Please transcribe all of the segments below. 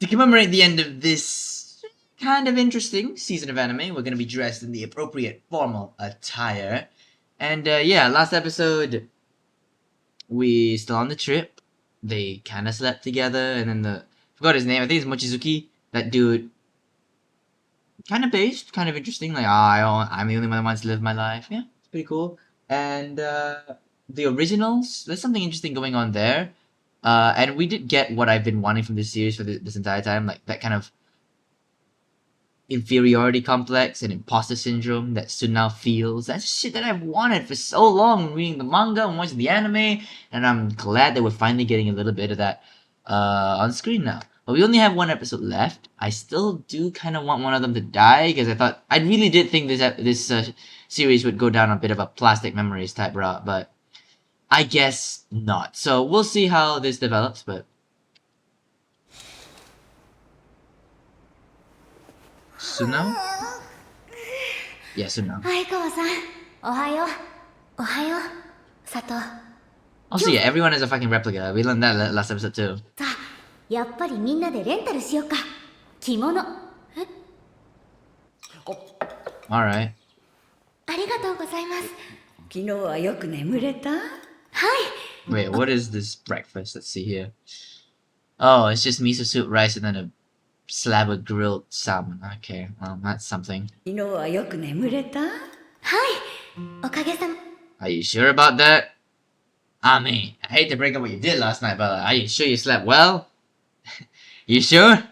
commemorate the end of this kind of interesting season of anime, we're going to be dressed in the appropriate formal attire. And yeah, last episode, we still on the trip. They kind of slept together, and then I forgot his name. I think it's Mochizuki. That dude, kind of based, kind of interesting. Like, I'm the only one that wants to live my life. Yeah, it's pretty cool. And the originals, there's something interesting going on there. And we did get what I've been wanting from this series for this entire time, like that kind of inferiority complex and imposter syndrome that Sunao feels. That's shit that I've wanted for so long, reading the manga and watching the anime, and I'm glad that we're finally getting a little bit of that on screen now. But we only have one episode left. I still do kind of want one of them to die, because I really did think this series would go down a bit of a plastic memories type route, but I guess not. So we'll see how this develops, but Sunao? Yeah, Sunao. Also, yeah, everyone is a fucking replica. We learned that last episode too. Alright. Wait, what is this breakfast? Let's see here. Oh, it's just miso soup, rice, and then a slab of grilled salmon. Okay, well, that's something. Are you sure about that? I mean, I hate to break up what you did last night, but are you sure you slept well? You sure?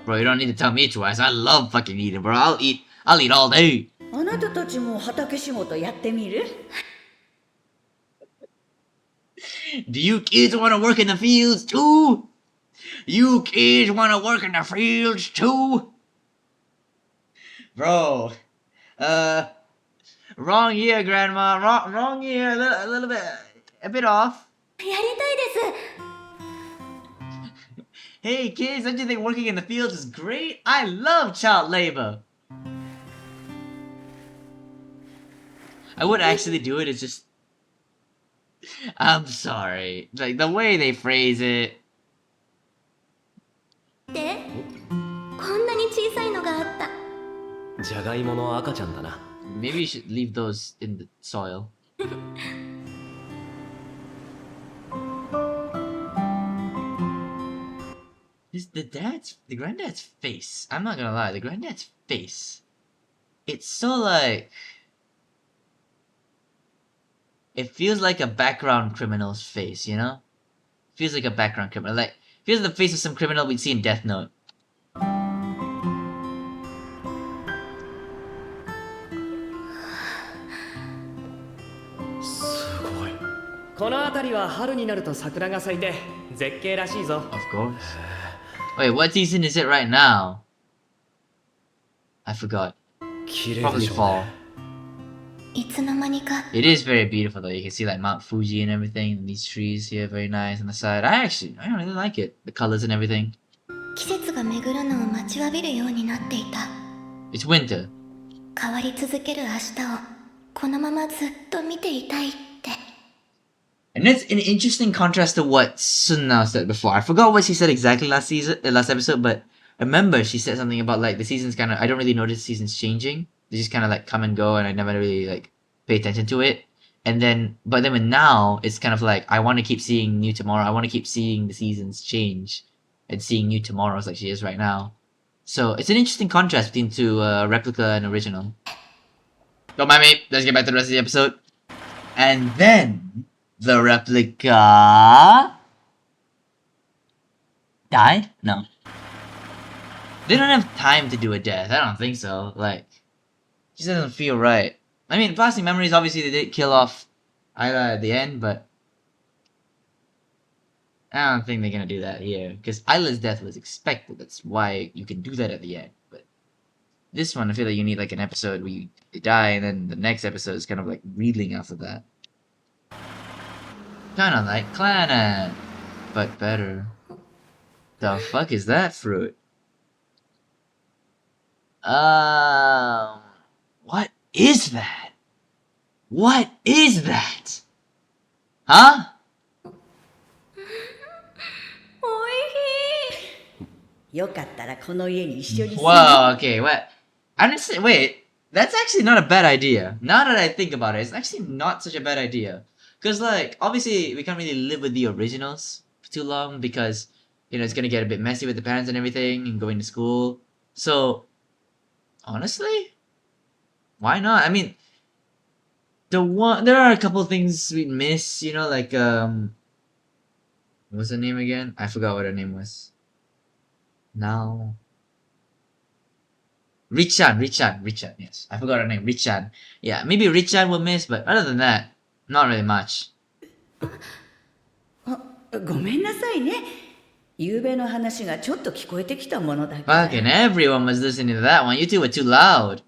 Bro, you don't need to tell me twice. I love fucking eating, bro. I'll eat all day. Do you kids want to work in the fields too? You kids want to work in the fields too? Bro, wrong year, Grandma. Wrong year. A little bit, a bit off. Hey kids, don't you think working in the fields is great? I love child labor. I would actually do it. It's just, I'm sorry. Like the way they phrase it. Maybe you should leave those in the soil. The granddad's face. I'm not gonna lie, the granddad's face. It's so like, it feels like a background criminal's face, you know? Feels like a background criminal. Like, feels like the face of some criminal we'd see in Death Note. Of course. Wait, what season is it right now? I forgot. Probably fall. It is very beautiful though. You can see like Mount Fuji and everything, and these trees here, very nice on the side. I really like it. The colors and everything. It's winter. And it's an interesting contrast to what Sunna said before. I forgot what she said exactly last episode, but I remember she said something about like the seasons kind of, I don't really notice the seasons changing. They just kind of like come and go, and I never really like pay attention to it. But then when now it's kind of like I want to keep seeing new tomorrow. I want to keep seeing the seasons change and seeing new tomorrows like she is right now. So it's an interesting contrast between two replica and original. Don't mind me. Let's get back to the rest of the episode. And then the replica died? No. They don't have time to do a death. I don't think so. Like, just doesn't feel right. I mean, Plastic Memories, obviously they did kill off Ayla at the end, but I don't think they're gonna do that here. Because Ayla's death was expected. That's why you can do that at the end. But this one, I feel like you need like an episode where you die, and then the next episode is kind of like reeling after that. Kinda like Clannad, but better. The fuck is that fruit? What is that? What is that? Huh? おいしい。よかったらこの家に一緒に住んで。Whoa, okay, what? Honestly, wait, that's actually not a bad idea. Now that I think about it, it's actually not such a bad idea. Because, like, obviously, we can't really live with the originals for too long because, you know, it's gonna get a bit messy with the parents and everything and going to school. So, honestly, why not? I mean, there are a couple things we miss, you know, like, what's her name again? I forgot what her name was. Now. Richan, yes. I forgot her name, Richan. Yeah, maybe Richan will miss, but other than that, not really much. ごめんなさいね。昨べの話がちょっと聞こえてきたものだから。Fucking everyone was listening to that one. You two were too loud.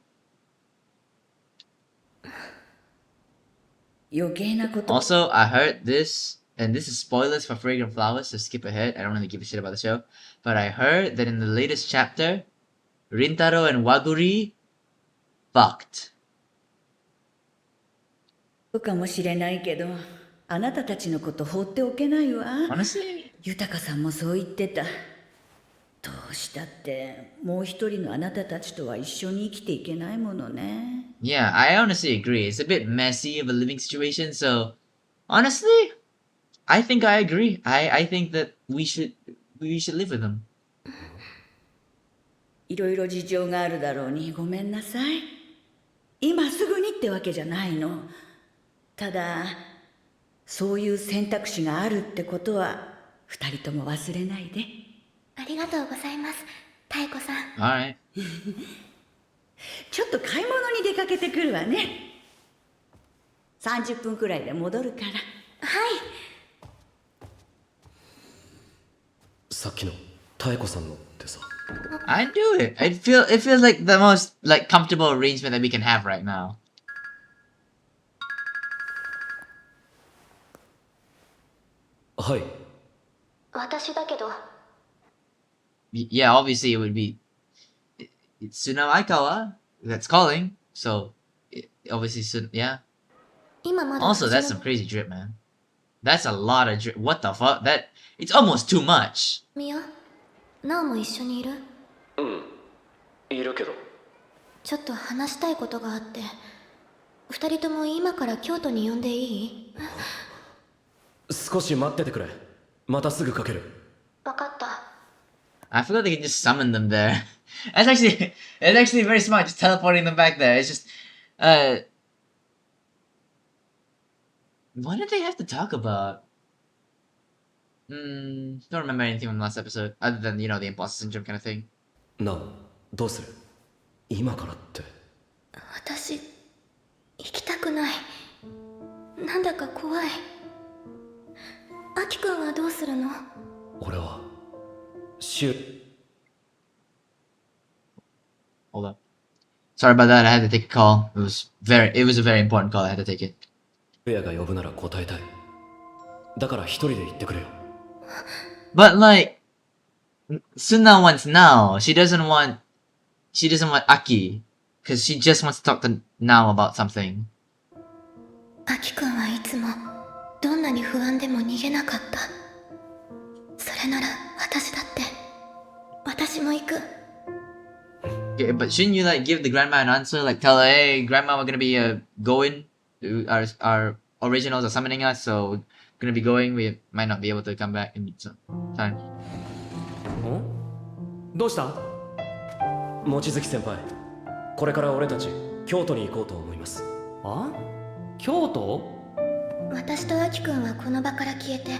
余計なこと。 Also, I heard this, and this is spoilers for Fragrant Flowers, so skip ahead. I don't really give a shit about the show. But I heard that in the latest chapter, Rintaro and Waguri fucked. そうかもしれないけど、あなたたちのこと放っておけないわ。Honestly? 豊さんもそう言ってた。どうしたってもう一人のあなたたちとは一緒に生きていけないものね。Yeah, I honestly agree. It's a bit messy of a living situation, so honestly, I think I agree. I think that we should live with them. いろいろ事情があるだろうにごめんなさい。今すぐにってわけじゃないの。ただそういう選択肢があるってことは二人とも忘れないで。ありがとうございます、妙子さん。 Alright. ちょっと買い物に出かけてくるわね。30分くらいで戻るから。はい。さっきの妙子さんのってさ。I do it. It feels like the most like comfortable arrangement that we can have right now. はい。私だけど、 Yeah, obviously it would be it's Tsunami Aikawa that's calling. So obviously yeah. 今まだ Also, that's some crazy drip, man. That's a lot of drip. What the fuck? That it's almost too much. みよ、なおも一緒にいる？うん。いるけど。ちょっと話したいことがあって、二人とも今から京都に呼んでいい？少し待っててくれ。またすぐかける。わかった。 I forgot they can just summon them there. It's actually very smart, just teleporting them back there. It's just what did they have to talk about? Don't remember anything from the last episode, other than, you know, the imposter syndrome kind of thing. なお、どうする？今からって。私、行きたくない。なんだか怖い。アキくんはどうするの？俺は、Hold up. Sorry about that, I had to take a call. It was a very important call, I had to take it. 親が呼ぶなら答えたい。だから一人で行ってくれよ。But like, Suna wants Nao. She doesn't want Aki. Cause she just wants to talk to Nao about something. アキくんはいつもどんなに不安でも逃げなかった。それなら私だって。私も行く。 Yeah, but shouldn't you like give the grandma an answer? Like tell her, hey, grandma, we're gonna be going. Our originals are summoning us, so we're gonna be going. We might not be able to come back in some time. どうした？望月先輩。これから俺たち京都に行こうと思います。あ？京都？私とアキくんはこの場から消えて、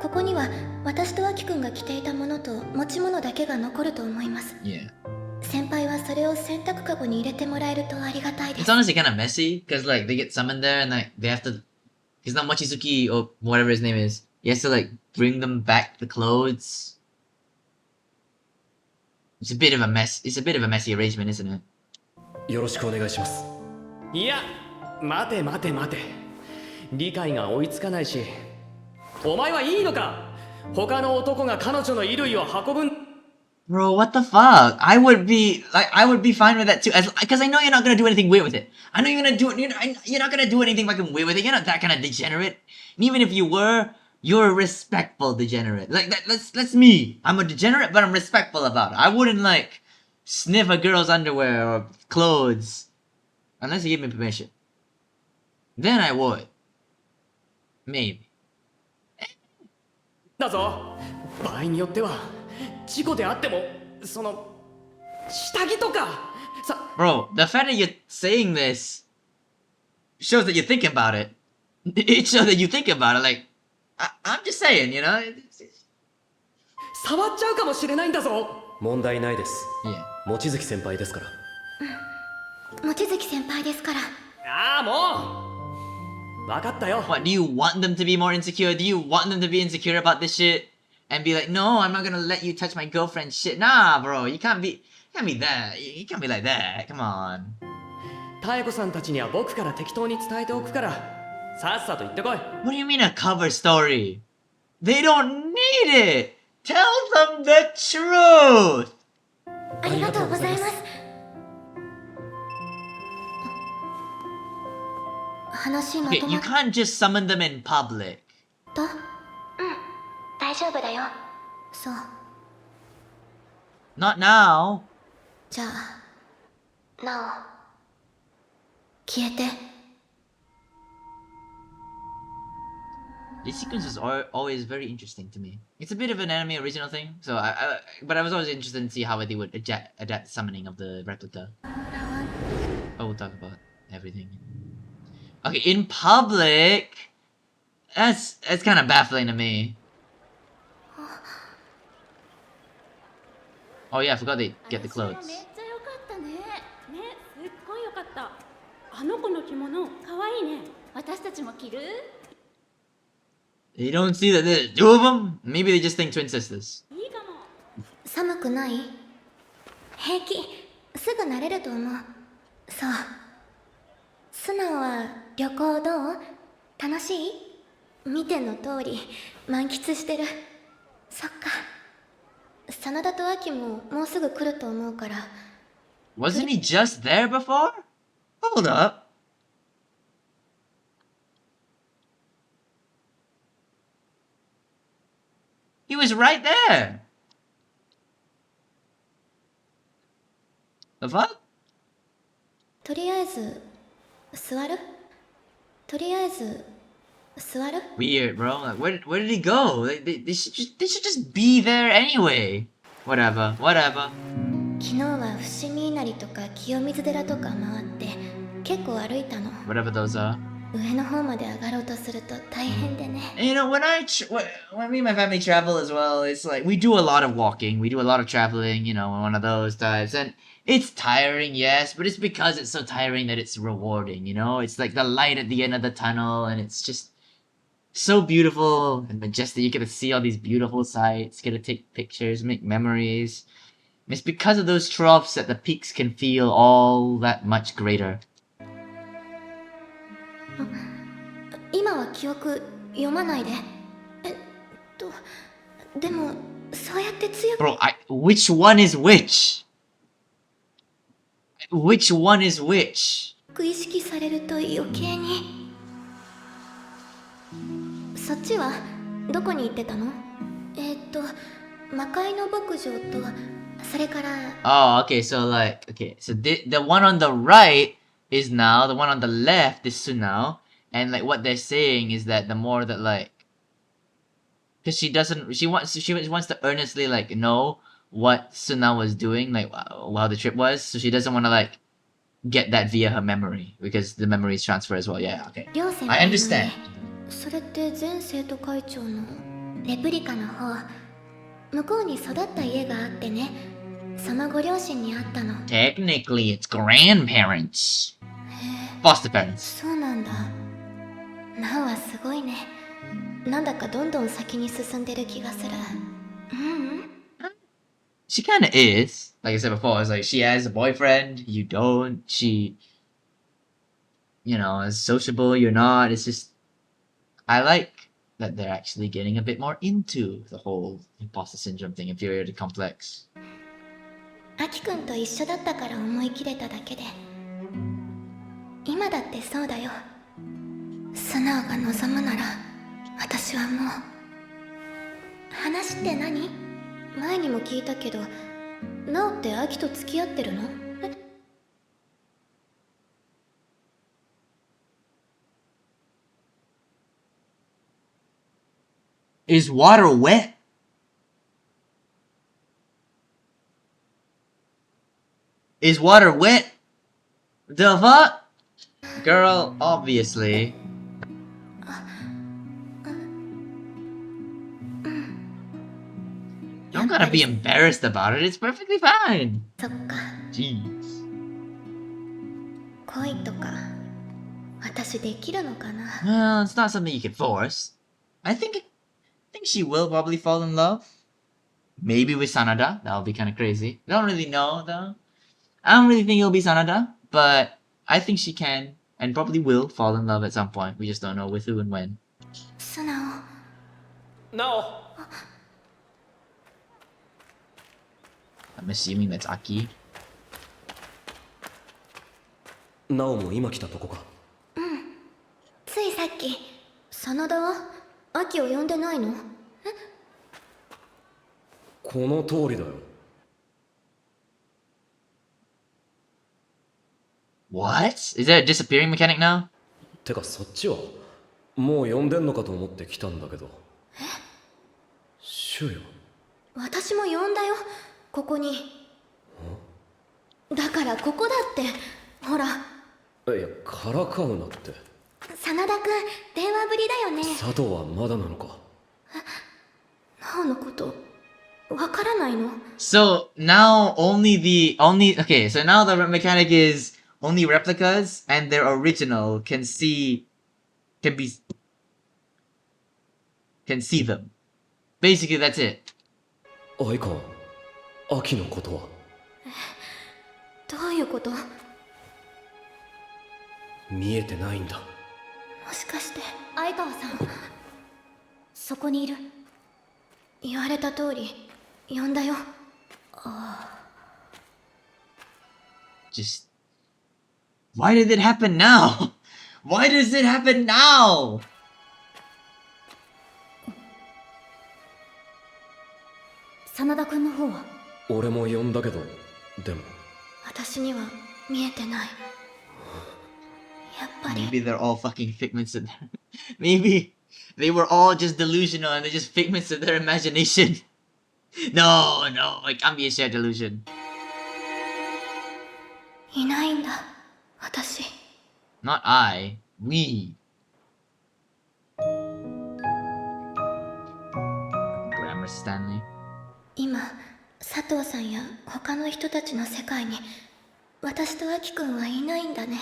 ここには私とアキくんが着ていたものと持ち物だけが残ると思います。 Yeah. 先輩はそれを洗濯かごに入れてもらえるとありがたいで It's す。 honestly kind of messy because like they get summoned there and like they have to. He's not Mochizuki or whatever his name is. He has to like bring them back the clothes. It's a bit of a mess. It's a bit of a messy arrangement, isn't it? よろしくお願いします。いや、待て待て待て。理解が追いつかないし。お前はいいのか？他の男が彼女の衣類を運ぶん。Bro, what the fuck? I would be fine with that too, because I know you're not gonna do anything weird with it. I know you're gonna do it. You're not gonna do anything fucking weird with it. You're not that kind of degenerate. And even if you were, you're a respectful degenerate. Like that's me. I'm a degenerate, but I'm respectful about it. I wouldn't like sniff a girl's underwear or clothes unless you give me permission. Then I would. Maybe. だぞ。場合によっては事故であってもその下着とかさ。 Bro, the fact that you're saying this shows that you're thinking about it. It shows that you think about it. Like, I'm just saying, you know? 触っちゃうかもしれないんだぞ。問題ないです Yeah. 望月先輩ですから望月先輩ですから。ああもう分かったよ。 What, do you want them to be more insecure? Do you want them to be insecure about this shit? And be like, no, I'm not gonna let you touch my girlfriend's shit. Nah, bro, you can't be that. You can't be like that. Come on. 妙子さんたちには僕から適当に伝えておくからさっさと行ってこい。 What do you mean a cover story? They don't need it! Tell them the truth! ありがとうございます。話ま Okay, と you まっ can't just summon them in public. た？うん、大丈夫だよ。そう。 Not now. じゃあ、なお、消えて。 These sequences are always very interesting to me. It's a bit of an anime original thing, so but I was always interested to see how they would adapt summoning of the replica. Oh, we'll talk about everything. Okay, in public, that's kind of baffling to me. Oh yeah, I forgot they get the めっ clothes. ちゃ良かったね。ね、すっごい良かった。あの子の着物、可愛いね。私たちも着る？ You don't see that there's two of them? Maybe they just think twin sisters. いいかも。寒くない？平気。すぐ慣れると思う。そう。素直は旅行どう？楽しい？見ての通り、満喫してる。そっか。真田とアキももうすぐ来ると思うから。 Wasn't he just there before? Hold up. He was right there. The fuck? とりあえず、座る？とりあえず、座る？ Weird, bro. Like, where did he go? They should just be there anyway. Whatever. 昨日は伏見稲荷とか清水寺とか回って結構歩いたの。 Whatever those are. 上の方まで上がろうとすると大変でね。 And you know, when me and my family travel as well, it's like we do a lot of walking, we do a lot of traveling, you know, one of those types, and it's tiring, yes, but it's because it's so tiring that it's rewarding, you know? It's like the light at the end of the tunnel, and it's just so beautiful and majestic. You get to see all these beautiful sights, get to take pictures, make memories. It's because of those troughs that the peaks can feel all that much greater. 今は記憶読まないで。でもそうやって強く。 Bro, which one is which? Which one is which? 意識されると余計に。そっちはどこに行ってたの？魔界の牧場とそれから。 Oh, okay, so the one on the right is now, the one on the left is Sunao, and like what they're saying is that the more that like, because she wants to earnestly like know what Sunao was doing, like how the trip was, so she doesn't want to like get that via her memory because the memories transfer as well. Yeah, okay. I understand. それって前生徒会長のレプリカの方。向こうに育った家があってね。そのご両親に会ったの。 Technically, it's grandparents. Foster parents. そうなんだ。なおはすごいね。なんだかどんどん先に進んでる気がする。She kind of is. Like I said before, it's like she has a boyfriend, you don't. She, you know, is sociable, you're not. It's just, I like that they're actually getting a bit more into the whole imposter syndrome thing, inferiority complex. アキくんと一緒だったから思い切れただけで、今だってそうだよ。素直が望むなら私はもう。話って何？前にも聞いたけど、ナオってアキと付き合ってるの？Is water wet? Is water wet? The fuck? Girl, obviously. Don't gotta be embarrassed about it. It's perfectly fine. そっか、 Jeez. 恋とか私できるのかな。 Well, it's not something you can force. I think she will probably fall in love. Maybe with Sanada. That would be kind of crazy. I don't really know though. I don't really think it'll be Sanada, but I think she can and probably will fall in love at some point. We just don't know with who and when. 素直。なお I'm assuming that's Aki. なおも今来たとこか。ついさっき真田はアキを呼んでないの？この通りだよ。 What? Is there a disappearing mechanic now? てかそっちはもう呼んでんのかと思って来たんだけど。シュウよ。私も呼んだよ、ここに。だからここだって。ほら。いや、からかうなって。真田くん、電話ぶりだよね。佐藤はまだなのか。なおのことわからないの？ So now okay, so now the mechanic is only replicas and their original can see them. Basically that's it. 相川、秋のことはどういうこと？も見えてないんだ。しかして相川さん、そこにいる。言われた通り呼んだよ。 Just why did it happen now? Why does it happen now? 真田君の方は？俺も呼んだけど、でも私には見えてない。やっぱり Maybe they're all fucking figments of their maybe they were all just delusional and they're just figments of their imagination. No, it can't be a shared delusion. いないんだ、私。 Not I. We. Grammar Stanley. 今、佐藤さんや他の人たちの世界に私とアキくんはいないんだね。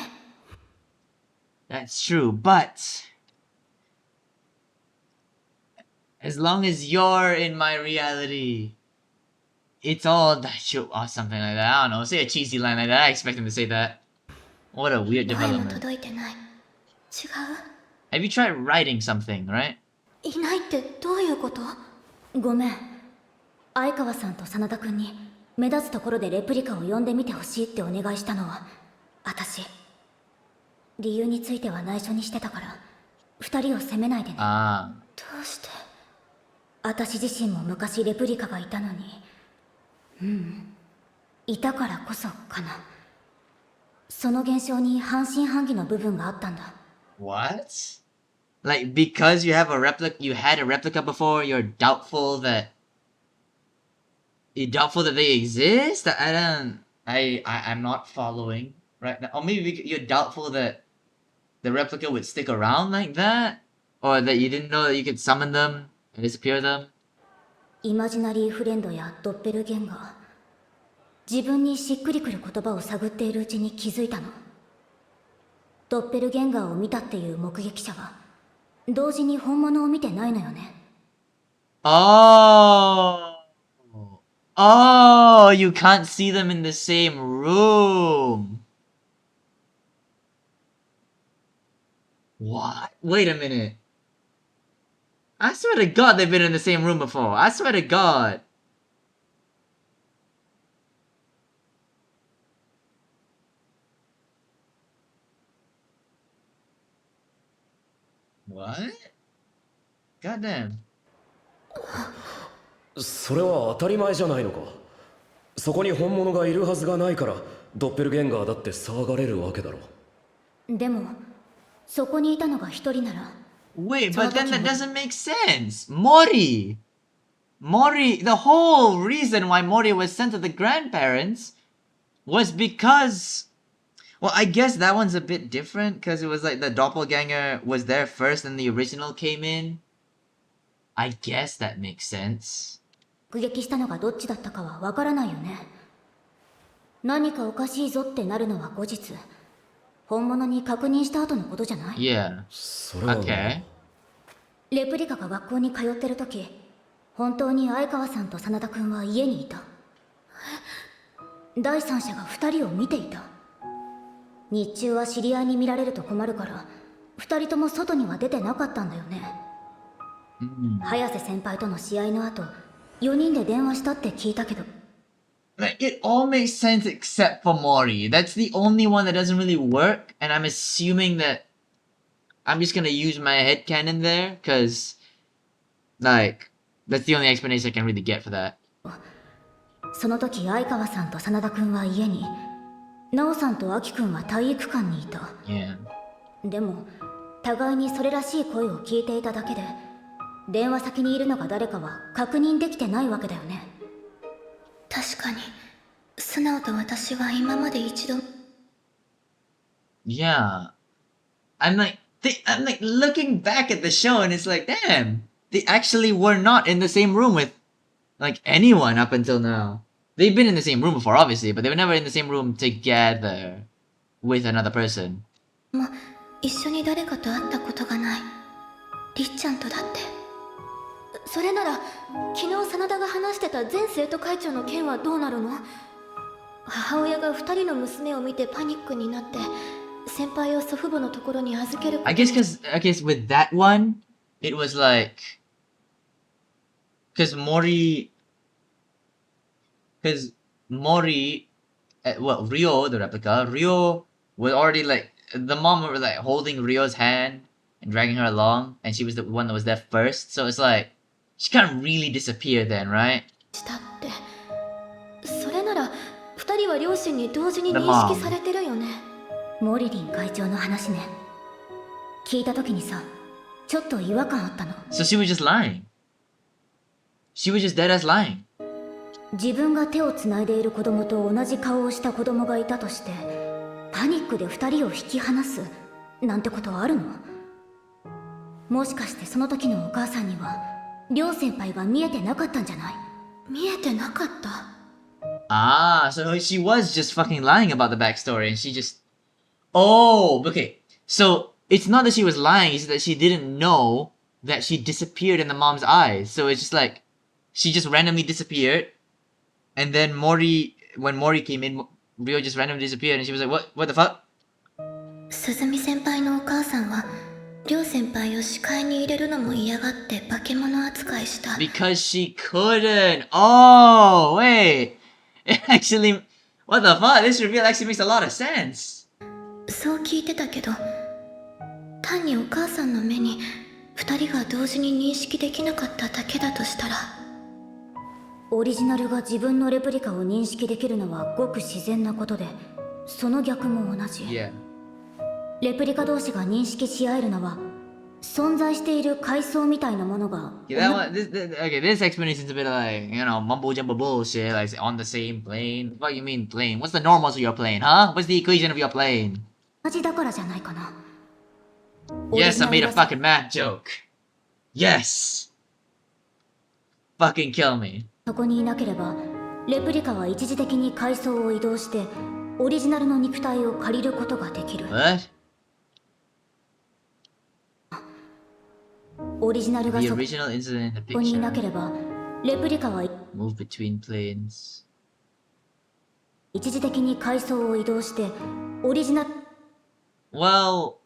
That's true, but as long as you're in my reality, it's all that show or something like that. I don't know. Say a cheesy line like that. I expect him to say that. What a weird 前も development. 届いてない。違 Have you tried writing something, right? う？いないってどういうこと？ごめん。相川さんと真田君に目立つところでレプリカを呼んでみてほしいってお願いしたのは私。理由については内緒にしてたから二人を責めないでね。Ah. どうして？私自身も昔レプリカがいたのに、いたからこそかな。その現象に半信半疑の部分があったんだ。 What? Like because you had a replica before, you're doubtful that they exist? I'm not following right now. Or maybe you're doubtful that the replica would stick around like that? Or that you didn't know that you could summon them and disappear them? イマジナリーフレンドやドッペルゲンガー、自分にしっくりくる言葉を探っているうちに気づいたの。ドッペルゲンガーを見たっていう目撃者は同時に本物を見てないのよね。 Oh, you can't see them in the same room. What? Wait a minute. I swear to God they've been in the same room before. I swear to God. What? Goddamn. それは当たり前じゃないのか。そこに本物がいるはずがないからドッペルゲンガーだって騒がれるわけだろ。でもそこにいたのが一人なら Wait, but then that doesn't make sense. Mori! The whole reason why Mori was sent to the grandparents was because... Well, I guess that one's a bit different because it was like the doppelganger was there first and the original came in. I guess that makes sense. 目撃したのがどっちだったかはわからないよね。何かおかしいぞってなるのは後日本物に確認した後のことじゃない？ Yeah. それは Okay. レプリカが学校に通ってる時本当に相川さんと真田君は家にいた。第三者が2人を見ていた。日中は知り合いに見られると困るから2人とも外には出てなかったんだよね。早瀬先輩との試合の後4人で電話したって聞いたけど。 Like, it all makes sense except for Mori. That's the only one that doesn't really work, and I'm assuming that I'm just gonna use my headcanon there, because, like, that's the only explanation I can really get for that. その時相川さんと真田君は家に、奈緒さんと亜希君は体育館にいた。 Yeah. でも互いにそれらしい声を聞いていただけで電話先にいるのが誰かは確認できてないわけだよね。確かに素直と私は今まで一度 Yeah. I'm like looking back at the show, and it's like, damn, they actually were not in the same room with, like, anyone up until now. They've been in the same room before, obviously, but they were never in the same room together with another person. も一緒に誰かと会ったことがない。りっちゃんとだって。それなら昨日真田が話してた前生徒会長の件はどうなるの？母親が2人の娘を見てパニックになって先輩を祖父母のところに預けること I guess with that one, it was like, because Mori, well, Ryo, the replica, Ryo was already like, the mom was like holding Ryo's hand and dragging her along, and she was the one that was there first, so it's like, she can't really disappear then, right? したって。それなら2人は両親に同時に認識されてるよね。モリリン会長の話ね。聞いた時にさちょっと違和感あったの。 So she was just lying. She was just dead as lying. 自分が手をつないでいる子供と同じ顔をした子供がいたとしてパニックで2人を引き離すなんてことはあるの？もしかしてその時のお母さんには両先輩が見えてなかったんじゃない？見えてなかった。 Ah, so she was just fucking lying about the backstory, and she just... Oh, okay. So, it's not that she was lying, it's that she didn't know that she disappeared in the mom's eyes. So it's just like, she just randomly disappeared, and then when Mori came in, Ryo just randomly disappeared, and she was like, what the fuck? 鈴見先輩のお母さんは両先輩を視界に入れるのも嫌がって化け物扱いした。 Because she couldn't. Oh, wait. It actually... What the fuck? This reveal actually makes a lot of sense. そう聞いてたけど、単にお母さんの目に2人が同時に認識できなかっただけだとしたら。オリジナルが自分のレプリカを認識できるのはごく自然なことでその逆も同じ。 Yeah. レプリカ同士が認識し合えるのは存在している階層みたいなものが Yeah, that one, this explanation's a bit like, you know, mumbo jumbo bullshit, like on the same plane. What do you mean plane? What's the normals of your plane, huh? What's the equation of your plane? 同じだからじゃないかな。 Yes, I made a fucking math joke. Yes. Fucking kill me. そこにいなければレプリカは一時的に階層を移動してオリジナルの肉体を借りることができる。 What? オリジナルが The そ original incident in the こにいなけ picture. ればレプリカは Move between planes. 一時的に階層を移動してオリジナル Well,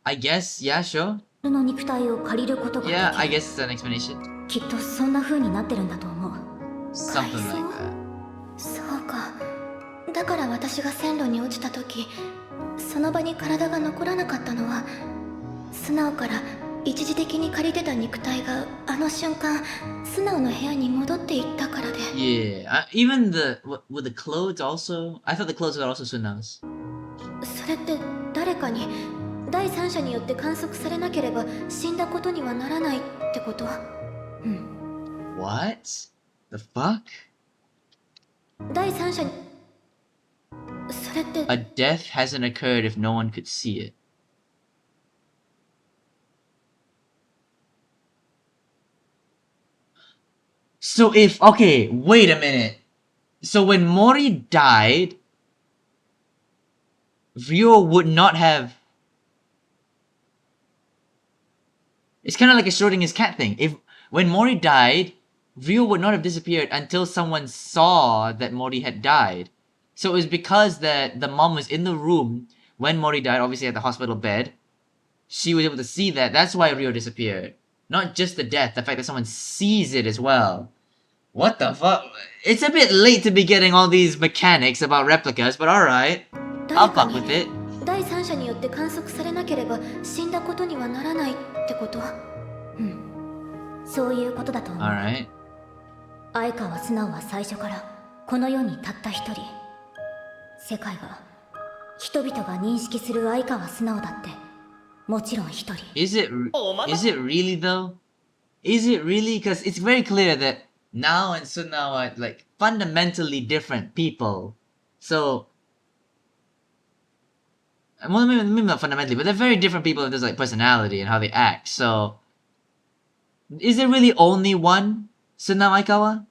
I guess, yeah, sure. の肉体を借りることができる。 Yeah, I guess it's an explanation. きっとそんな風になってるんだと思う。 Something like that. そうか。だから私が線路に落ちた時、その場に体が残らなかったのは素直から一時的に借りてた肉体があの瞬間素直の部屋に戻っていったからで。 Yeah, even with the clothes also. I thought the clothes were also Suna's. それって誰かに第三者によって観測されなければ死んだことにはならないってこと？うん。 What the fuck? 第三者にそれって A death hasn't occurred if no one could see it. So if okay, wait a minute. So when Mori died, Ryo would not have. It's kind of like a Schrodinger's cat thing. If when Mori died, Ryo would not have disappeared until someone saw that Mori had died. So it was because that the mom was in the room when Mori died, obviously at the hospital bed. She was able to see that. That's why Ryo disappeared. Not just the death, the fact that someone sees it as well. What the fuck? It's a bit late to be getting all these mechanics about replicas, but alright. I'll 誰か fuck に with it. 第三者によって観測されなければ死んだことにはならないってこと？うん、そういうことだと思う。 Alright. 相川素直は最初からこの世にたった一人。世界が人々が認識する相川素直だってもちろん一人。 Is it really though? Is it really? Because it's very clear that Nao and Sunao are like fundamentally different people. So, well, maybe not fundamentally, but they're very different people in terms of like personality and how they act. So, is there really only one Sunao Aikawa?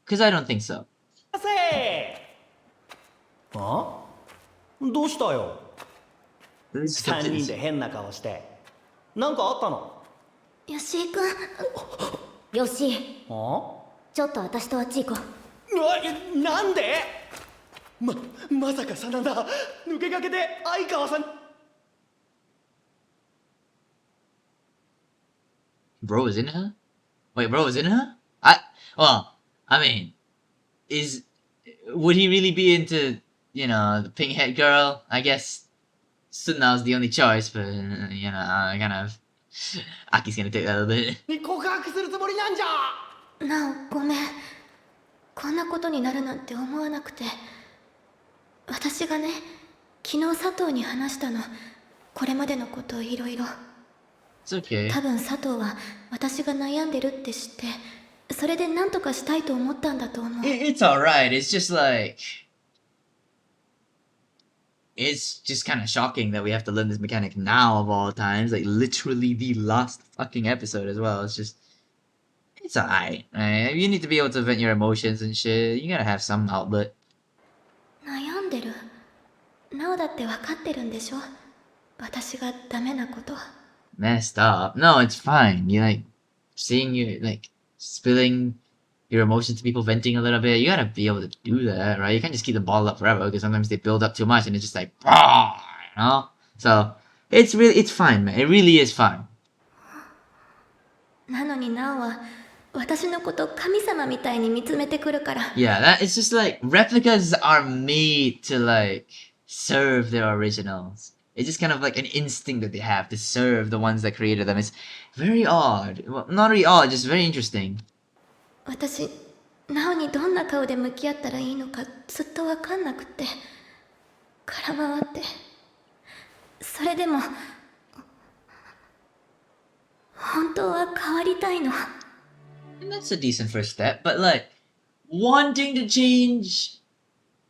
Because I don't think so. あ？どうしたよ。 This 3人 is- で変な顔してなんかあったの？吉井くん、よし、あ？ちょっと私とあっち行こう。うわなんで？まさか真田抜け駆けで相川さん。 Bro is in her? Wait, bro is in her? I mean, would he really be into, the pink haired girl? I guess Sunao's the only choice, but, kind of, Aki's gonna take that a little bit. に告白するつもりなんじゃ。なおごめん。こんなことになるなんて思わなくて。私がね、昨日佐藤に話したの。これまでのことをいろいろ。 It's okay. 多分佐藤は私が悩んでるって知って、それで何とかしたいと思ったんだと思う。It's alright, it's just like... It's just kind of shocking that we have to learn this mechanic now of all times, like literally the last fucking episode as well. It's just... It's alright, right? You need to be able to vent your emotions and shit. You gotta have some outlet. 悩んでる。なおだって分かってるんでしょ？私がダメなこと。Messed up. No, it's fine. You like seeing you like spilling your emotions to people, venting a little bit. You gotta be able to do that, right? You can't just keep the ball up forever because sometimes they build up too much and it's just like, So it's fine, man. It really is fine. なのになおは私のこと神様みたいに見つめてくるから。 Yeah, it's just like replicas are made to like serve their originals. It's just kind of like an instinct that they have to serve the ones that created them. It's very odd. Well, not really odd, just very interesting. 私、なおにどんな顔で向き合ったらいいのかずっと分かんなくて。空回って。それでも、本当は変わりたいの。 And that's a decent first step, but like, wanting to change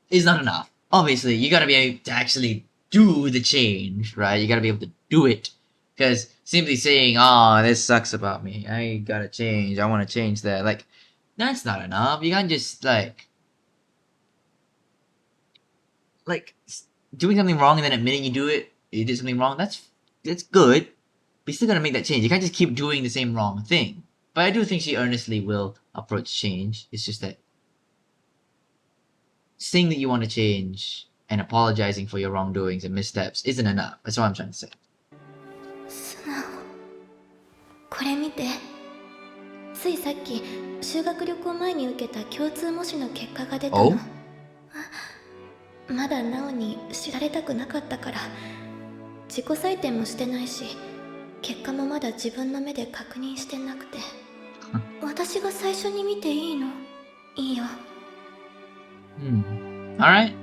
is not enough. Obviously, you gotta be able to actually do the change, right? You gotta be able to do it. Because simply saying, oh, this sucks about me, I gotta change, I wanna change that, like, that's not enough. You can't just, like, doing something wrong and then admitting you did something wrong, that's good. But you still gotta make that change. You can't just keep doing the same wrong thing. But I do think she earnestly will approach change. It's just that saying that you want to change and apologizing for your wrongdoings and missteps isn't enough. That's what I'm trying to say. 素直。これ見て。ついさっき修学旅行前に受けた共通模試の結果が出たの。 Oh? まだなおに知られたくなかったから自己採点もしてないし、結果もまだ自分の目で確認してなくて。私が最初に見ていいの？いいよ。Alright.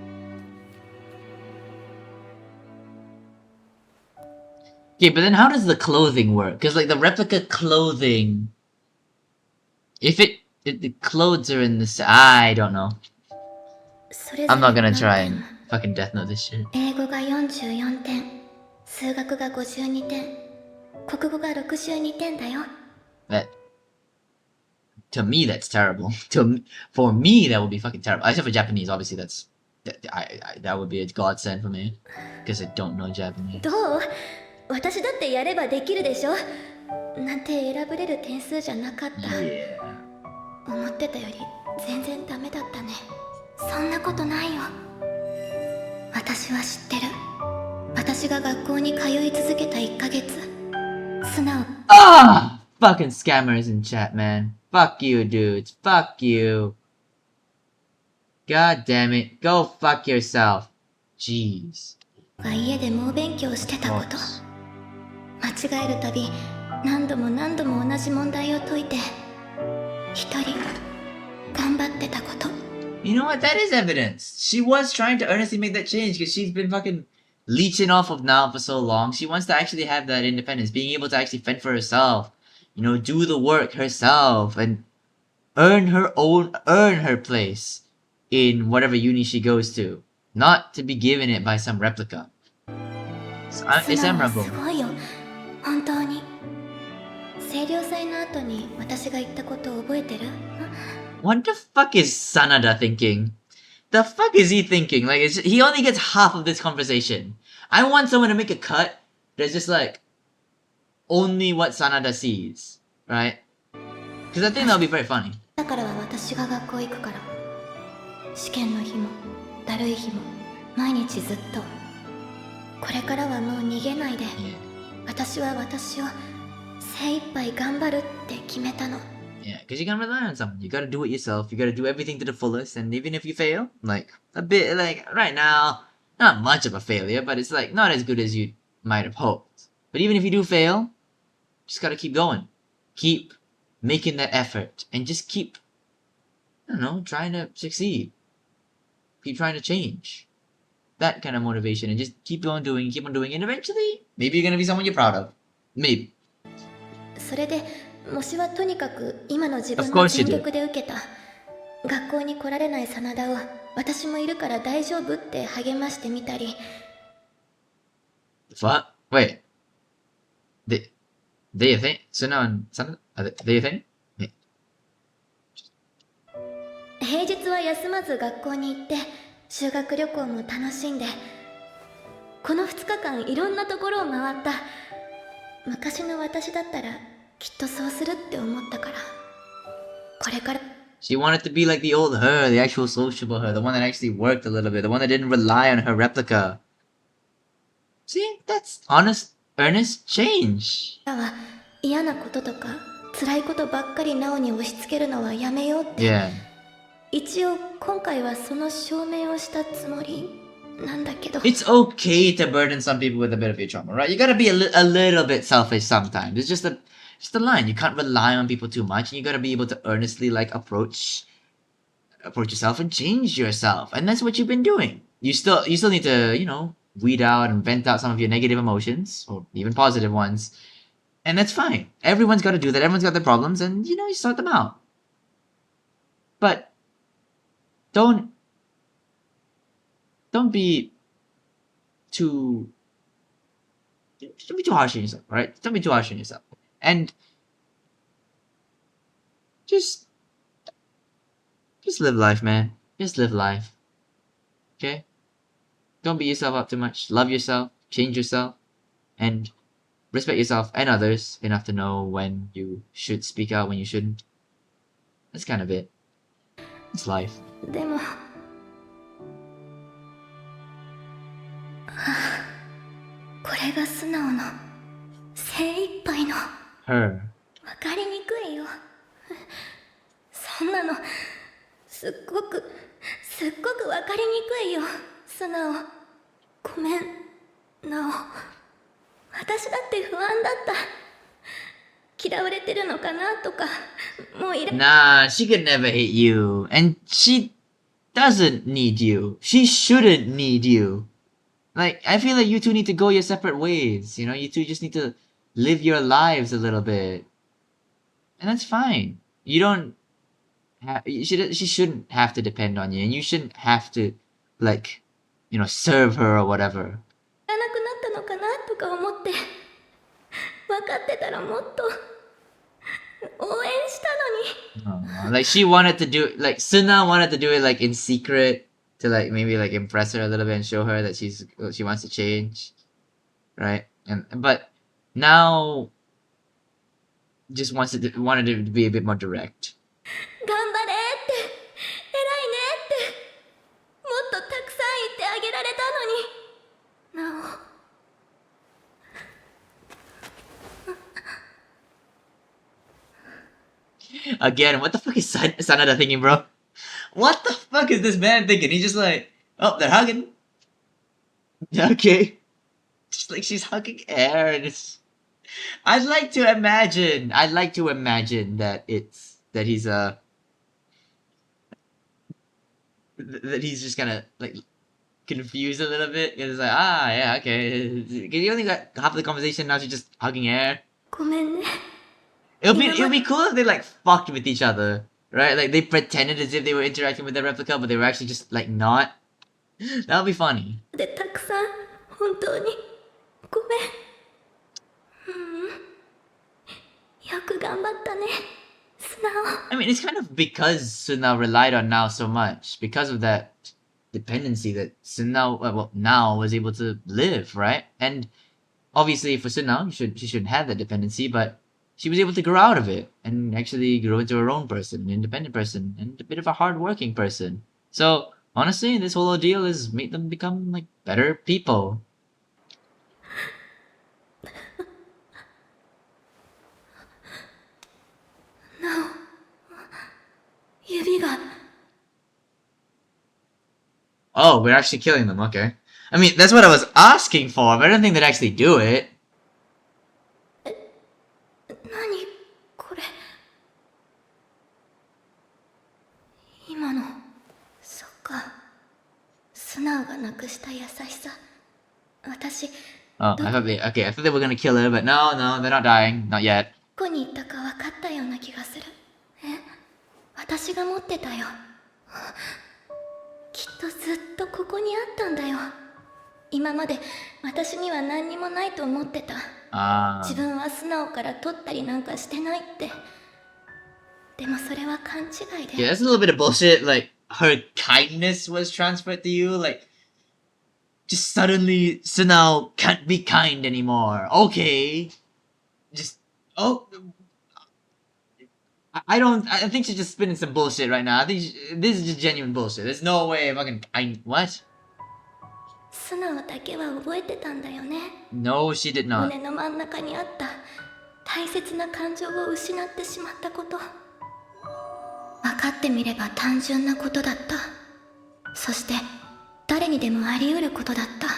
Okay, but then how does the clothing work? Because like the replica clothing, if the clothes are in this, I don't know. それぞ I'm not れ gonna 何 try 点 and も。 fucking death note this shit. 英語が44点、数学が52点、国語が62点だよ。 That to me that's terrible. For me that would be fucking terrible. Except for Japanese, obviously that would be a godsend for me because I don't know Japanese. どう？私だってやればできるでしょ。なんて選ぶれる点数じゃなかった。 Yeah. 思ってたより全然ダメだったね。そんなことないよ。私は知ってる。私が学校に通い続けた1ヶ月、素直。 Ah! Fucking scammers in chat, man. Fuck you, dudes. Fuck you. God damn it. Go fuck yourself. Jeez. が家で猛勉強してたこと。間違えるたび、何度も何度も同じ問題を解いて、一人頑張ってたこと。 You know what? That is evidence. She was trying to earnestly make that change because she's been fucking leeching off of now for so long. She wants to actually have that independence, being able to actually fend for herself, you know, do the work herself and earn her place in whatever uni she goes to, not to be given it by some replica. It's 素直は admirable. すごいよ、本当に。清涼祭の後に私が言ったことを覚えてる？ What the fuck is Sanada thinking? The fuck is he thinking? Like, he only gets half of this conversation. I want someone to make a cut that's just like only what Sanada sees, right? Because I think that'll be very funny. だからは私が学校行くから。試験の日もだるい日も毎日ずっと。これからはもう逃げないで。 Yeah. 私は私を精一杯頑張るって決めたの。 Yeah, because you can't rely on someone. You gotta do it yourself. You gotta do everything to the fullest. And even if you fail, like, a bit, like, right now, not much of a failure, but it's, like, not as good as you might have hoped. But even if you do fail, just gotta keep going. Keep making that effort. And just keep, I don't know, trying to succeed. Keep trying to change. That kind of motivation. And just keep on doing, and eventually, maybe you're gonna be someone you're proud of. Maybe. それで模試はとにかく今の自分 Of の course you 全 did. 力で受けた。学校に来られない真田を私もいるから大丈夫って励ましてみたり。 What? Wait. They a thing? Suna and Sana? Are they a thing? Yeah. 平日は休まず学校に行って修学旅行も楽しんで、この2日間いろんなところを回った。昔の私だったらきっとそうするって思ったから。これから She wanted to be like the old her, the actual sociable her, the one that actually worked a little bit, the one that didn't rely on her replica. See, that's honest, earnest change. は嫌なこととか辛いことばっかりナオに押し付けるのはやめようって。 Yeah. 一応今回はその証明をしたつもりなんだけど。 It's okay to burden some people with a bit of your trauma, right? You gotta be a little bit selfish sometimes. It's just a line. You can't rely on people too much, and you gotta be able to earnestly like approach yourself and change yourself. And that's what you've been doing. You still need to, you know, weed out and vent out some of your negative emotions, or even positive ones. And that's fine. Everyone's gotta do that. Everyone's got their problems, and you know, you sort them out. But don't be too harsh on yourself, right? Don't be too harsh on yourself. And just live life, man. Just live life. Okay? Don't beat yourself up too much. Love yourself, change yourself, and respect yourself and others enough to know when you should speak out, when you shouldn't. That's kind of it. It's life. でもこれが素直の精一杯の。 Her. わかりにくいよ。そんなのすっごくわかりにくいよ。素直。ごめん、ナオ。私だって不安だった。嫌われてるのかなとか、もういら Nah, she could never hate you. And she doesn't need you. She shouldn't need you. Like, I feel like you two need to go your separate ways. You know, you two just need to live your lives a little bit. And that's fine. You don't she shouldn't have to depend on you, and you shouldn't have to, like, serve her or whatever. なくなったのかなとか思って、分かってたらもっと応援したのに。Like, she wanted to do, like, Suna wanted to do it, like, in secret to, like, maybe, like, impress her a little bit and show her that she wants to change, right? But now just wanted it to be a bit more direct. 頑張れって、偉いねって、もっとたくさん言ってあげられたのに。なお。Again, what the fuck is Sanada thinking, bro? What the fuck is this man thinking? He's just like, oh, they're hugging. Okay. Just like she's hugging air, and I'd like to imagine that he's that he's just kind of like confused a little bit. It's like, yeah, okay. You only got half the conversation, now she's just hugging air. ごめんね。 It'll be cool if they like fucked with each other, right? Like they pretended as if they were interacting with the replica, but they were actually just like not. That would be funny. でたくさん本当にごめん。よく頑張ったね。素直。 I mean, it's kind of because Suna relied on Nao so much, because of that dependency that Suna, Nao was able to live, right? And obviously for Suna, she shouldn't have that dependency, but she was able to grow out of it and actually grow into her own person, an independent person, and a bit of a hardworking person. So honestly, this whole ordeal has made them become like better people. 指が Oh, we're actually killing them, okay. I mean, that's what I was asking for, but I don't think they'd actually do it. 何これ今のそっか素直がなくした優しさ私 Oh, I thought they were gonna kill her, but no, they're not dying. Not yet. どこに行ったか分かったような気がする私が持ってたよきっとずっとここにあったんだよ今まで私には何にもないと思ってた自分は素直から取ったりなんかしてないってでもそれは勘違いで Yeah, that's a little bit of bullshit. Like, her kindness was transferred to you. Like, just suddenly, Sunao can't be kind anymore. Okay. I think she's just spinning some bullshit right now. I think this is just genuine bullshit. There's no way fucking what? 素直だけは覚えてたんだよね No, she did not. 胸の真ん中にあった大切な感情を失ってしまったこと分かってみれば単純なことだったそして誰にでもあり得ることだった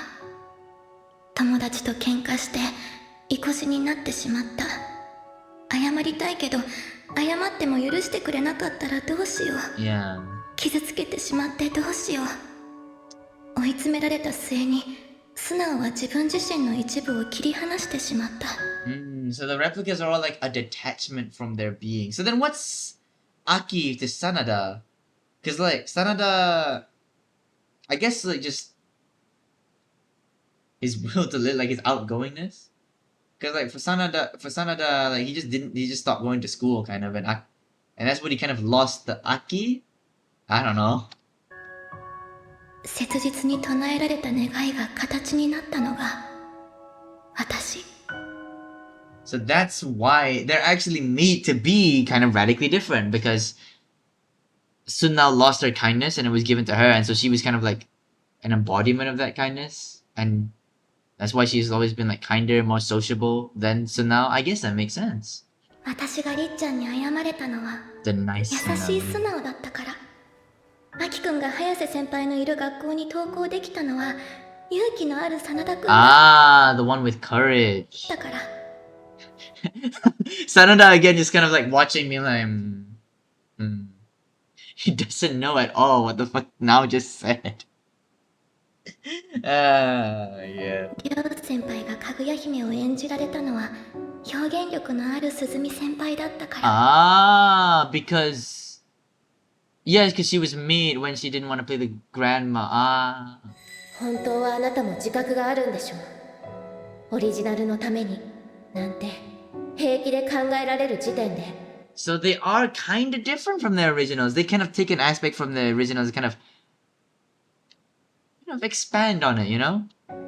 友達と喧嘩して意固地になってしまった謝りたいけど謝っても許してくれなかったらどうしよう Yeah. 傷つけてしまってどうしよう追い詰められた末に素直は自分自身の一部を切り離してしまった So the replicas are all like a detachment from their being. So then what's Aki to Sanada? Because like Sanada, I guess like just his will to live, like his outgoingness. Because like for Sanada, like he just stopped going to school kind of, and that's when he kind of lost the Aki. I don't know. 切実に唱えられた願いが形になったのが私 So that's why they're actually made to be kind of radically different, because Sunna lost her kindness and it was given to her, and so she was kind of like an embodiment of that kindness, and that's why she's always been like kinder, more sociable than Sunna. I guess that makes sense. 私がりっちゃんに謝れたのは The nice 優しい Sunna. 素直だったからアキくんが早瀬先輩のいる学校に登校できたのは勇気のある真田君だ Ah, the one with courage. から Sanada again just kind of like watching me like, he doesn't know at all what the fuck now just said. Yeah. 両先輩がかぐや姫を演じられたのは表現力のある鈴見先輩だったから Ah, because yes, because she was made when she didn't want to play the grandma. Ah, 本当はあなたも自覚があるんでしょオリジナルのためになんて平気で考えられる時点で so they are kind of different from the originals. They kind of take an aspect from the originals and kind of, expand on it. You know,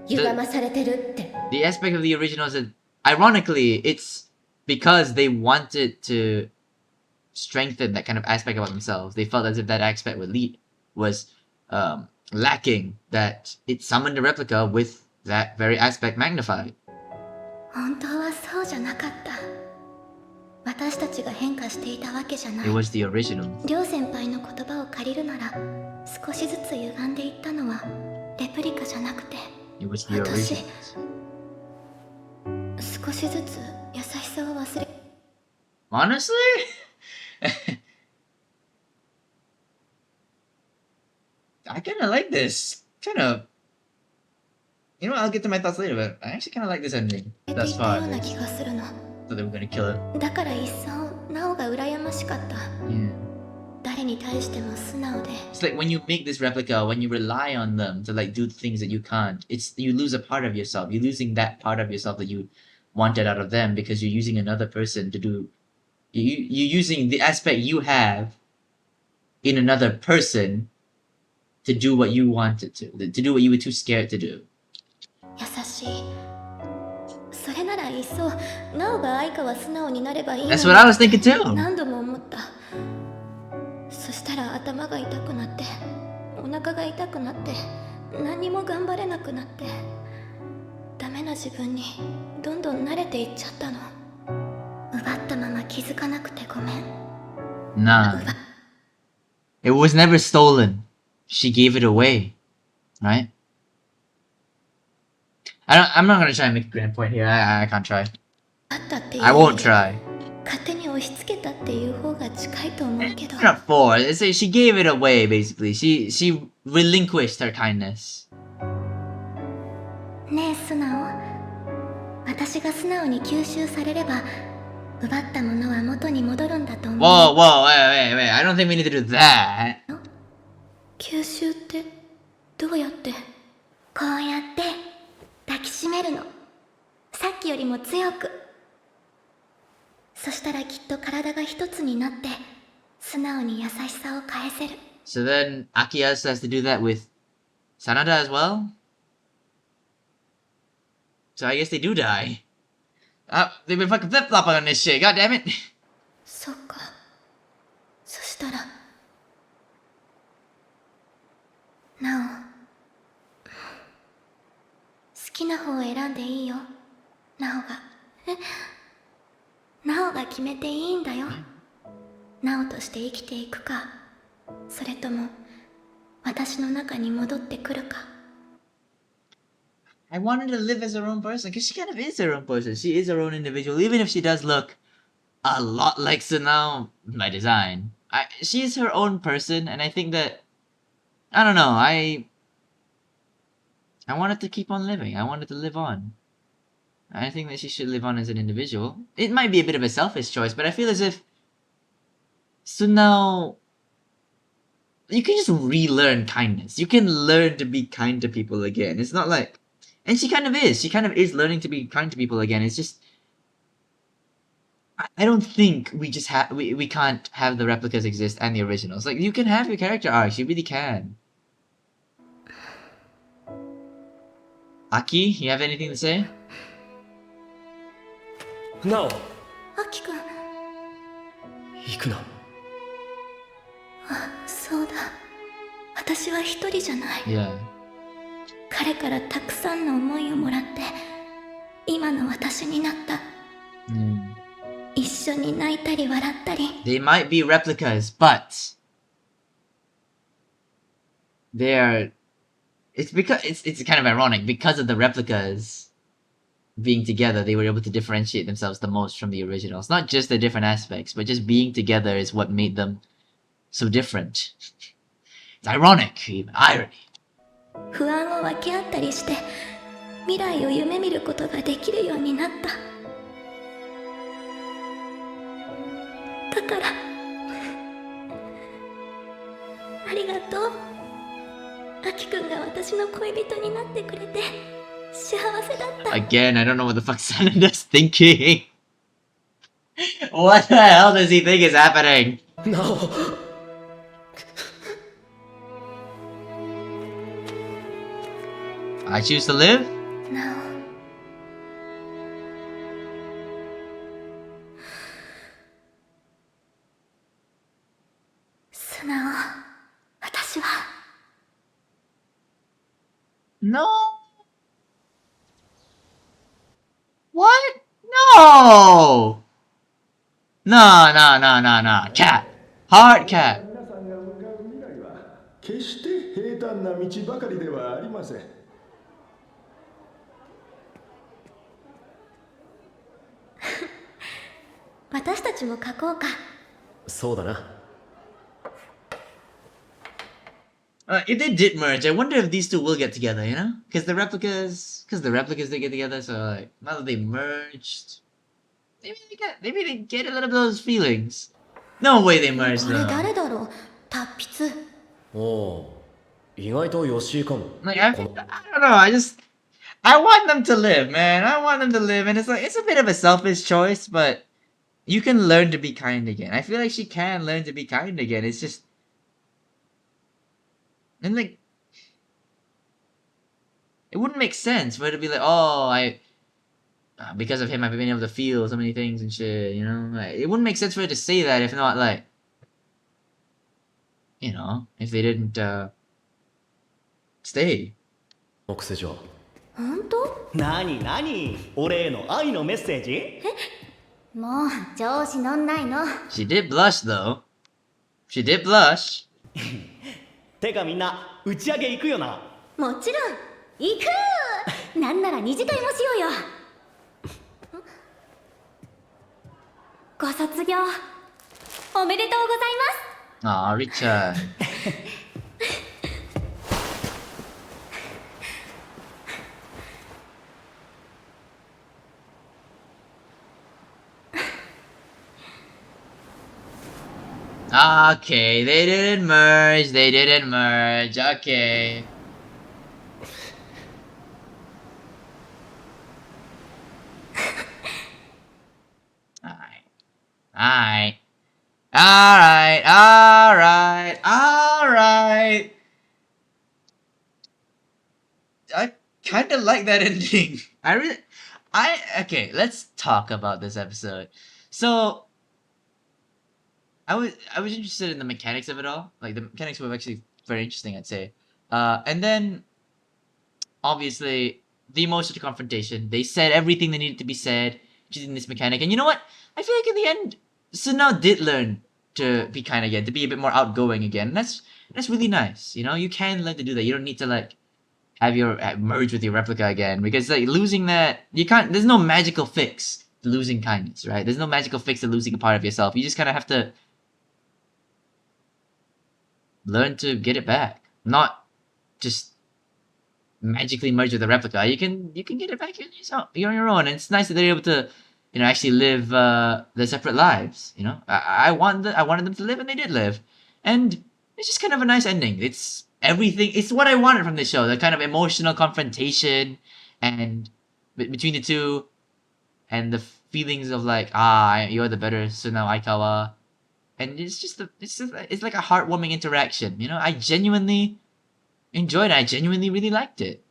歪まされてるって the aspect of the originals is, ironically, it's because they wanted to strengthen that kind of aspect about themselves. They felt as if that aspect was lacking, that it summoned a replica with that very aspect magnified. 本当はそうじゃなかった私たちが変化していたわけじゃない It was the original. 両先輩の言葉を借りるなら少しずつ歪んでいったのはレプリカじゃなくて It was the 私 original. 少しずつ優しさを忘れ Honestly? I kind of like this. Kind of. You know what? I'll get to my thoughts later, but I actually kind of like this ending てい thus った far. ような気がするの So they were gonna kill it. だから一層ナオが羨ましかった Yeah. 誰に対しても素直で It's like when you make this replica, when you rely on them to like do things that you can't, you lose a part of yourself. You're losing that part of yourself that you wanted out of them because you're using another person to do. You're using the aspect you have in another person to do what you wanted to do what you were too scared to do. 優しいそれならいっそナオが愛花は素直になればいいのに That's what I was thinking too. 何度も思ったそしたら頭が痛くなってお腹が痛くなって何にも頑張れなくなってダメな自分にどんどん慣れていっちゃったの奪ったまま気づかなくてごめん Nah. It was never stolen. She gave it away. Right? I'm not gonna try and make a grand point here. I can't try. あったっていう I won't try. 勝手に押し付けたっていう方が近いと思うけど Not for. She gave it away, basically. She relinquished her kindness. ねえ素直私が素直に吸収されれば奪ったものは元に戻るんだと思う Whoa, wait. I don't think we need to do that. 吸収ってどうやってこうやって抱きしめるのさっきよりも強くそしたらきっと体が一つになって素直に優しさを返せる So then Akiyasu has to do that with Sanada as well? So I guess they do die. They've been fucking flip-flopping on this shit, god damn it. そっかそしたらなお好きな方を選んでいいよなおがなおが決めていいんだよなおとして生きていくかそれとも私の中に戻ってくるか I want her to live as her own person, because she kind of is her own person. She is her own individual, even if she does look a lot like Sunao by design. She is her own person, and I think that, I don't know, I want her to keep on living. I want her to live on. I think that she should live on as an individual. It might be a bit of a selfish choice, but I feel as if Sunao, you can just relearn kindness. You can learn to be kind to people again. It's not like, and she kind of is. She kind of is learning to be kind to people again. It's just, I don't think we just have, we can't have the replicas exist and the originals. Like, you can have your character arcs. You really can. Aki, you have anything to say? なおアキくん行くなそうだ私は一人じゃない Yeah. 彼からたくさんの思いをもらって今の私になった 一緒に泣いたり笑ったり They might be replicas, but they are it's because it's kind of ironic because of the replicas being together, they were able to differentiate themselves the most from the originals. Not just the different aspects, but just being together is what made them so different. It's ironic, even irony. 不安を分け合ったりして未来を夢見ることができるようになった。だからありがとう。アキくんが私の恋人になってくれて幸せだった。 Again, I don't know what the fuck Sanada's thinking. What the hell does he think is happening? なお I choose to live? なお素直私は No. What? No. No, no, no, no, no. Cat. Hard cat. 皆さんが向かう未来は決して平坦な道ばかりではありません。私たちも書こうか。そうだな。 If they did merge, I wonder if these two will get together, you know? Because the replicas they get together, so like now that they merged, maybe they get a little bit of those feelings. No way they merged これ though. 誰だろう。達筆。おお、意外と吉井かも。 Like I don't know, I want them to live, man. I want them to live, and it's like it's a bit of a selfish choice, but you can learn to be kind again. I feel like she can learn to be kind again. It's just and like it wouldn't make sense for it to be like, oh, because of him, I've been able to feel so many things and shit, you know? Like, it wouldn't make sense for her to say that if not, like, you know, if they didn't, stay. のくせじゃ。本当？何何俺への愛のメッセージ？もう調子乗んないの。 She did blush, though. She did blush. てかみんな打ち上げ行くよな。もちろん行く。なんなら二次会もしようよ。ご卒業おめでとうございます。 Aw, Richard. Okay, they didn't merge. They didn't merge. Okay. Alright. Alright. Alright. Alright. Alright. I kind of like that ending. Okay, let's talk about this episode. So, I was interested in the mechanics of it all. Like the mechanics were actually very interesting, I'd say. And then obviously the emotional confrontation. They said everything that needed to be said using this mechanic. And you know what? I feel like in the end, Sunao did learn to be kind again, to be a bit more outgoing again. And that's really nice. You know, you can learn to do that. You don't need to like have your merge with your replica again, because like losing that, you can't. There's no magical fix to losing kindness, right? There's no magical fix to losing a part of yourself. You just kind of have to learn to get it back, not just magically merge with the replica. You can get it back yourself. You're on your own, and it's nice that they're able to, you know, actually live their separate lives. You know, I wanted them to live, and they did live, and it's just kind of a nice ending. It's everything. It's what I wanted from the show. The kind of emotional confrontation, and between the two, and the feelings of like, you're the better Sunao Aikawa. And it's like a heartwarming interaction, you know. I genuinely enjoyed it. I genuinely really liked it.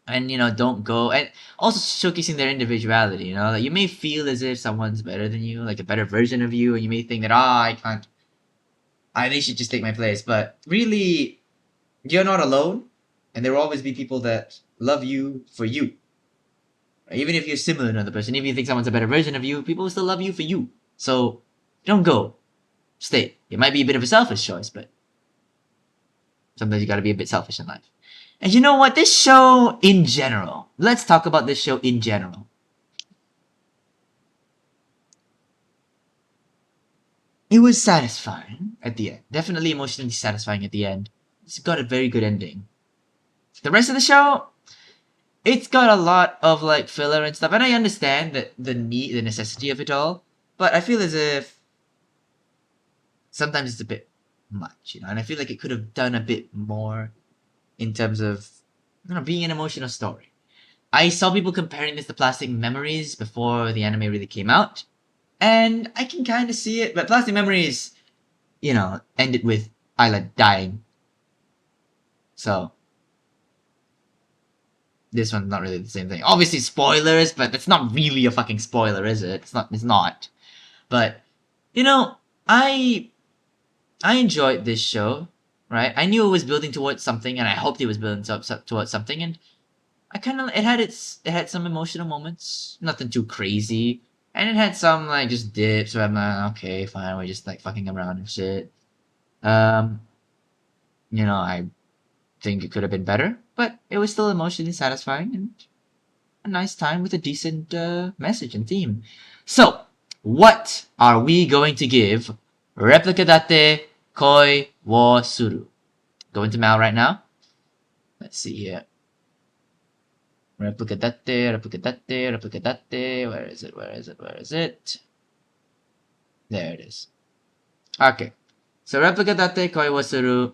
And you know, don't go and also showcasing their individuality. You know, like you may feel as if someone's better than you, like a better version of you, and you may think that I can't. They should just take my place. But really, you're not alone, and there will always be people that love you for you. Even if you're similar to another person, even if you think someone's a better version of you, people will still love you for you. So don't go. Stay. It might be a bit of a selfish choice, but sometimes you gotta be a bit selfish in life. And you know what? This show in general. Let's talk about this show in general. It was satisfying at the end. Definitely emotionally satisfying at the end. It's got a very good ending. The rest of the show, it's got a lot of like filler and stuff, and I understand that the necessity of it all, but I feel as if sometimes it's a bit much, and I feel like it could have done a bit more in terms of being an emotional story. I saw people comparing this to Plastic Memories before the anime really came out, and I can kind of see it, but Plastic Memories, ended with Isla dying. So, this one's not really the same thing. Obviously, spoilers, but it's not really a fucking spoiler, is it? It's not. But, I enjoyed this show, right? I knew it was building towards something, and I hoped it was building towards something, and it had some emotional moments, nothing too crazy, and it had some like just dips where I'm like, okay, fine, we're just like fucking around and shit. I think it could have been better, but it was still emotionally satisfying and a nice time with a decent message and theme. So, what are we going to give Replica Datte Koi wo Suru? Go into Mal right now. Let's see here. Replica Datte, Replica Datte, Replica Datte. Where is it? There it is. Okay. So Replica Datte Koi wo Suru.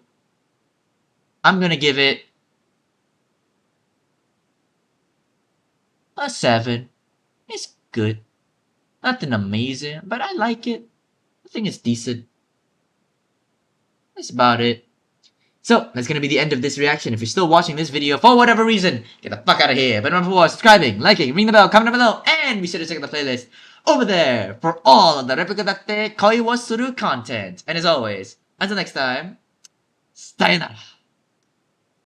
I'm gonna give it a 7. It's good. Nothing amazing, but I like it. I think it's decent. That's about it. So, that's gonna be the end of this reaction. If you're still watching this video for whatever reason, get the fuck out of here. But remember, subscribing, liking, ring the bell, comment down below, and be sure to check out the playlist over there for all of the Replica Datte Koi wo Suru content. And as always, until next time, sayonara.